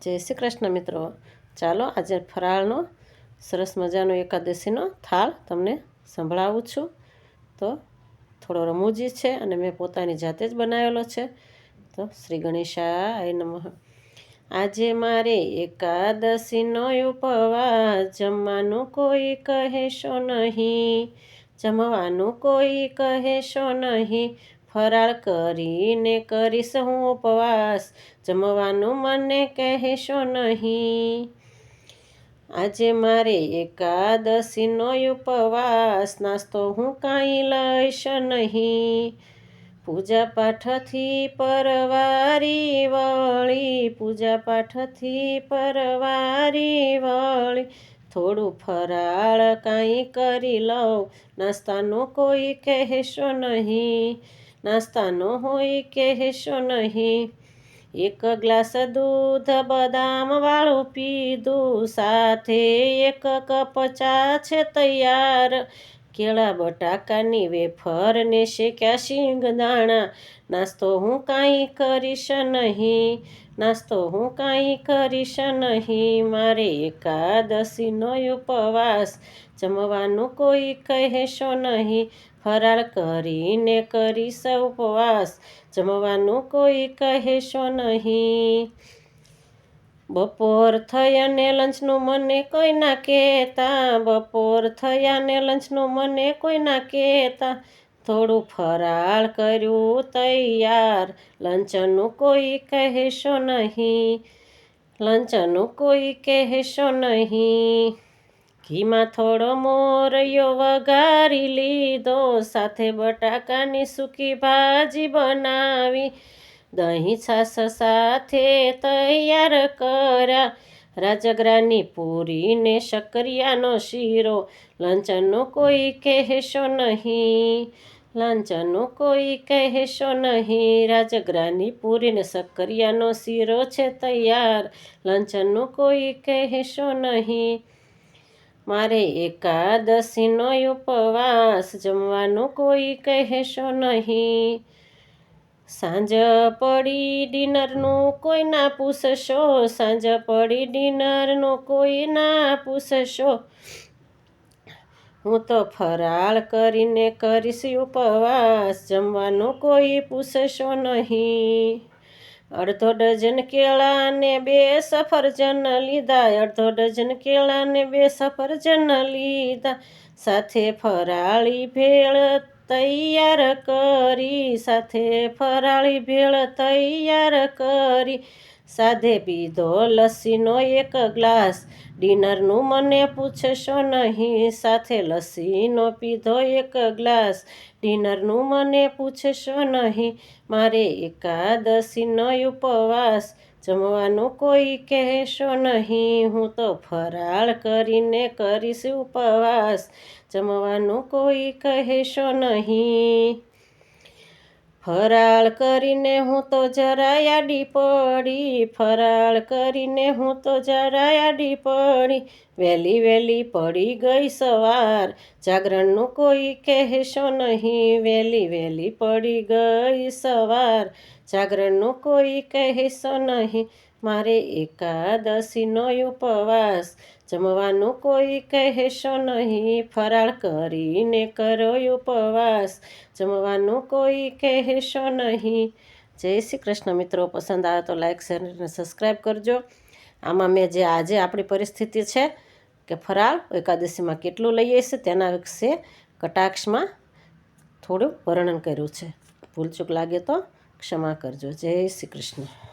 જય શ્રી કૃષ્ણ મિત્રો, ચાલો આજે ફરાળનો સરસ મજાનો એકાદશીનો થાળ તમને સંભળાવું છું. તો થોડો રમૂજી છે અને મેં પોતાની જાતે જ બનાવેલો છે. તો શ્રી ગણેશાય નમઃ. આજે મારે એકાદશીનો ઉપવાસ, જમવાનું કોઈ કહેશો નહીં, જમવાનું કોઈ કહેશો નહીં, ફરાળ કરીને કરીશ હું ઉપવાસ, જમવાનું મને કહેશો નહીં. આજે મારે એકાદશીનો ઉપવાસ, નાસ્તો હું કાંઈ લઈશ નહીં, પૂજા પાઠથી પરવારી વળી, પૂજા પાઠથી પરવારી વળી, થોડું ફરાળ કાંઈ કરી લઉં, નાસ્તાનું કોઈ કહેશો નહીં, નાસ્તાનું હોય કહેશો નહીં. એક ગ્લાસ દૂધ બદામવાળું પીધું, સાથે એક કપ ચા છે તૈયાર, કેળા બટાકાની વેફર ને શેક્યા શીંગદાણા, નાસ્તો હું કાંઈ કરીશ નહીં, નાસ્તો હું કાંઈ કરીશ નહીં. મારે એકાદશીનો ઉપવાસ, જમવાનું કોઈ કહેશો નહીં, ફરાળ કરીને કરીશ ઉપવાસ, જમવાનું કોઈ કહેશો નહીં. બપોર થયા ને લંચનું મને કોઈ ના કહેતા, બપોર થયા ને લંચનું મને કોઈ ના કહેતા, થોડું ફરાળ કર્યું તૈયાર, લંચનું કોઈ કહેશો નહીં, લંચનું કોઈ કહેશો નહીં. ઘીમાં થોડો મોરૈયો વઘારી લીધો, સાથે બટાકાની સૂકી ભાજી બનાવી, દહીં છાશ સાથે તૈયાર કર્યા, રાજગરાની પૂરી ને શક્કરિયાનો શીરો, લંચનું કોઈ કહેશો નહીં, લંચનું કોઈ કહેશો નહીં. રાજગરાની પૂરી ને શક્કરિયાનો શીરો છે તૈયાર, લંચનું કોઈ કહેશો નહીં. મારે એકાદશીનો ઉપવાસ, જમવાનું કોઈ કહેશો નહીં. સાંજ પડી ડિનરનું કોઈ ના પૂછશો, સાંજ પડી ડિનરનું કોઈ ના પૂછશો, હું તો ફરાળ કરીને કરીશ ઉપવાસ, જમવાનું કોઈ પૂછશો નહીં. અડધો ડઝન કેળા ને 2 સફરજન લીધા, અડધો ડઝન કેળા ને 2 સફરજન લીધા, સાથે ફરાળી ભેળ તૈયાર કરી, સાથે ફરાળી ભેળ તૈયાર કરી, સાધે પીધો લસ્સીનો 1 ગ્લાસ, ડિનરનું મને પૂછશો નહીં, સાથે લસ્સીનો પીધો 1 ગ્લાસ, ડિનરનું મને પૂછશો નહીં. મારે એકાદશીનો ઉપવાસ, જમવાનું કોઈ કહેશો નહીં, હું તો ફરાળ કરીને કરીશ ઉપવાસ, જમવાનું કોઈ કહેશો નહીં. ફરાળ કરીને હું તો જરાય આડી પડી, ફરાળ કરીને હું તો જરાય આડી પડી, વહેલી વહેલી પડી ગઈ સવાર, જાગરણનું કોઈ કહેશો નહીં, વહેલી વહેલી પડી ગઈ સવાર, જાગરણનું કોઈ કહેશો નહીં. મારે એકાદશીનો ઉપવાસ, જમવાનું કોઈ કહેશો નહીં, ફરાળ કરીને કરો ઉપવાસ, જમવાનું કોઈ કહેશો નહીં. જય શ્રી કૃષ્ણ મિત્રો, પસંદ આવે તો લાઈક શેર અને સબસ્ક્રાઈબ કરજો. આમાં મેં જે આજે આપણી પરિસ્થિતિ છે કે ફરાળ એકાદશીમાં કેટલું લઈએ છીએ તેના વિશે કટાક્ષમાં થોડું વર્ણન કર્યું છે. ભૂલચૂક લાગે તો ક્ષમા કરજો. જય શ્રી કૃષ્ણ.